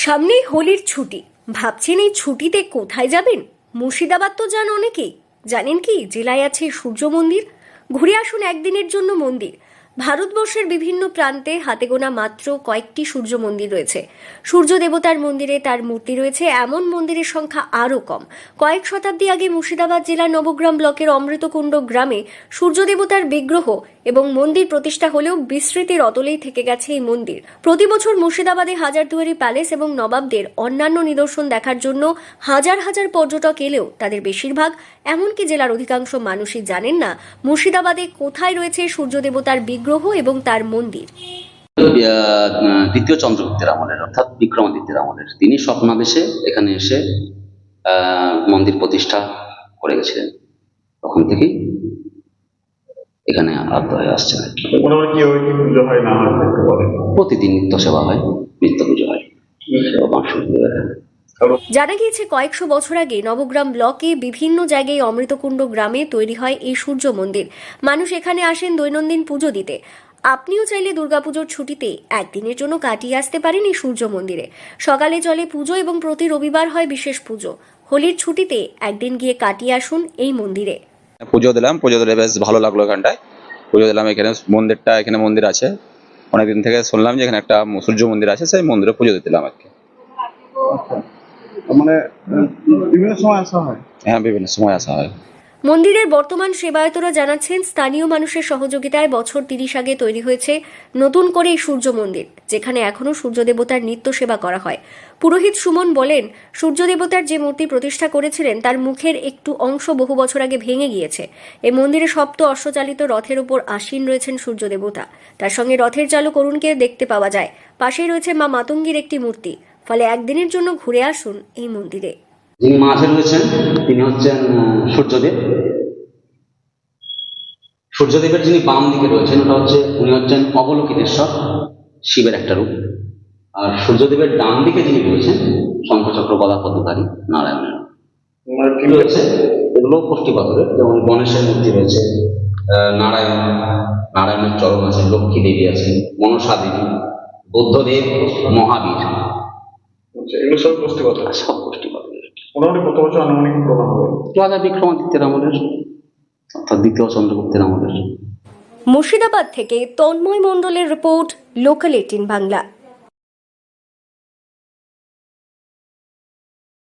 সামনেই হোলির ছুটি, ভাবছেন এই ছুটিতে কোথায় যাবেন? মুর্শিদাবাদ তো যান অনেকেই। জানেন কি জেলায় আছে সূর্য মন্দির? ঘুরে আসুন একদিনের জন্য মন্দির। ভারতবর্ষের বিভিন্ন প্রান্তে হাতে গোনা মাত্র কয়েকটি সূর্য মন্দির রয়েছে। সূর্য দেবতার মন্দিরে তার মূর্তি রয়েছে, এমন মন্দিরের সংখ্যা আরও কম। কয়েক শতাব্দী আগে মুর্শিদাবাদ জেলার নবগ্রাম ব্লকের অমৃতকুণ্ড গ্রামে সূর্য দেবতার বিগ্রহ এবং মন্দির প্রতিষ্ঠা হলেও বিস্মৃতির অতলেই থেকে গেছে এই মন্দির। প্রতি বছর মুর্শিদাবাদে হাজারদুয়ারি প্যালেস এবং নবাবদের অন্যান্য নিদর্শন দেখার জন্য হাজার হাজার পর্যটক এলেও তাদের বেশিরভাগ, এমনকি জেলার অধিকাংশ মানুষই জানেন না মুর্শিদাবাদে কোথায় রয়েছে সূর্য দেবতার বিগ্রহ এবং তার মন্দির। দ্বিতীয় চন্দ্রগুপ্তের আমলের, অর্থাৎ বিক্রমাদিত্যের আমলের, তিনি স্বপ্নাদেশে এখানে এসে মন্দির প্রতিষ্ঠা করে গেছিলেন। তখন থেকেই এখানে আবদ্ধ হয়ে আসছেন। প্রতিদিন নিত্য সেবা হয়, নিত্য পুজো হয়। জানা গিয়েছে কয়েকশো বছর আগে নবগ্রাম ব্লকে বিভিন্ন জায়গায় অমৃতকুণ্ড গ্রামে তৈরি হয় এই সূর্য মন্দির। মানুষ এখানে আসেন দৈনন্দিন পুজো দিতে। আপনিও চাইলে দুর্গাপুজোর ছুটিতে একদিনের জন্য কাটিয়ে আসতে পারেন এই সূর্য মন্দিরে। সকালে চলে পুজো এবং প্রতি রবিবার হয় বিশেষ পুজো। হোলির ছুটিতে একদিন গিয়ে কাটিয়ে আসুন এই মন্দিরে। পুজো দিলাম, বেশ ভালো লাগলো। এখানটায় পুজো দিলাম, এখানে মন্দির আছে। অনেকদিন থেকে শুনলাম যে এখানে একটা সূর্য মন্দির আছে, সেই মন্দিরে পুজো দিলাম আর কি। মানে বিভিন্ন সময় আসা হয়? হ্যাঁ, বিভিন্ন সময় আসা হয়। মন্দিরের বর্তমান সেবায়তরা জানাচ্ছেন স্থানীয় মানুষের সহযোগিতায় বছর 30 আগে তৈরি হয়েছে নতুন করে এই সূর্য মন্দির, যেখানে এখনও সূর্য দেবতার নিত্য সেবা করা হয়। পুরোহিত সুমন বলেন, সূর্য দেবতার যে মূর্তি প্রতিষ্ঠা করেছিলেন তার মুখের একটু অংশ বহু বছর আগে ভেঙে গিয়েছে। এই মন্দিরে সপ্ত অশ্বচালিত রথের উপর আসীন রয়েছেন সূর্য দেবতা। তার সঙ্গে রথের চালক অরুণকে দেখতে পাওয়া যায়। পাশেই রয়েছে মা মাতঙ্গীর একটি মূর্তি। ফলে একদিনের জন্য ঘুরে আসুন এই মন্দিরে। যিনি মাঝে রয়েছেন তিনি হচ্ছেন সূর্যদেব। সূর্যদেবের যিনি বাম দিকে রয়েছেন উনি হচ্ছেন অবলোকিতেশ্বর, শিবের একটা রূপ। আর সূর্যদেবের ডান দিকে যিনি রয়েছেন শঙ্খচক্র গদা পদ্মধারী নারায়ণের কি রয়েছে। এগুলো কোষ্ঠী পাথরের, যেমন গণেশের মূর্তি রয়েছে, নারায়ণের চরণ আছে, লক্ষ্মী দেবী আছে, মনসা দেবী, বুদ্ধদেব, মহাবীর। এগুলো সব কোষ্ঠী পাথর? সব কোষ্ঠী পাথরের। মোটামুটি কত বছর আনুমানিক প্রমাণ হবে? রাজা বিক্রমাদিত্যের আমলের, অর্থাৎ দ্বিতীয় চন্দ্রগুপ্তের আমলের। মুর্শিদাবাদ থেকে তন্ময় মণ্ডলের রিপোর্ট, লোকাল 18 বাংলা।